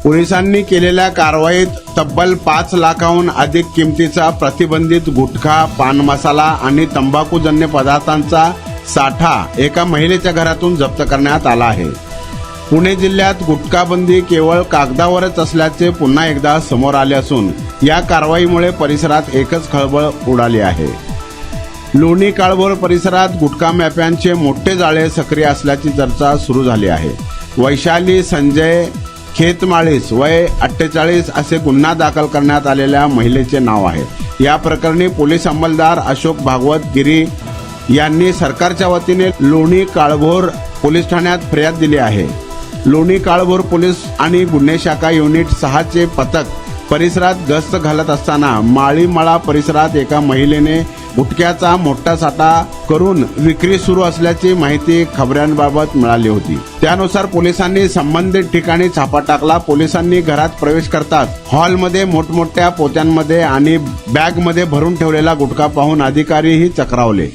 पोलिसांनी केलेल्या कारवाईत तब्बल 5 लाखाहून अधिक किमतीचा प्रतिबंधित गुटखा, पान मसाला आणि तंबाखूजन्य पदार्थांचा साठा एका महिलेच्या घरातून जप्त करण्यात आला आहे। पुणे जिल्ह्यात गुटखाबंदी केवळ कागदावरच असल्याचे पुन्हा एकदा समोर आले असून या कारवाईमुळे परिसरात एकच खळबळ उडाली आहे। लोणी काळभोर परिसरात गुटखा माफ्यांचे मोठे जाळे सक्रिय असल्याची चर्चा सुरू झाली आहे। वैशाली संजय खेतमाळीस वय 48 असे गुन्हा दाखल करण्यात आलेल्या महिलेचे नाव आहे। या प्रकरणी पोलीस अंमलदार अशोक भागवत गिरी यांनी सरकारच्या वतीने लोणी काळभोर पोलीस ठाण्यात फिर्याद दिली आहे। लोणी काळभोर पोलीस आणि गुन्हे शाखा युनिट 6 चे पथक परिसरात गस्त घालत असताना माळीमळा परिसरात एका महिलेने गुटख्याचा मोठा साठा करून विक्री सुरू असल्याची माहिती खबऱ्यांबाबत मिळाली होती। त्यानुसार पोलिसांनी संबंधित ठिकाणी छापा टाकला। पोलिसांनी घरात प्रवेश करताच हॉलमध्ये मोठमोठ्या पोत्यांमध्ये आणि बॅगमध्ये भरून ठेवलेला गुटखा पाहून अधिकारीही चक्रावले।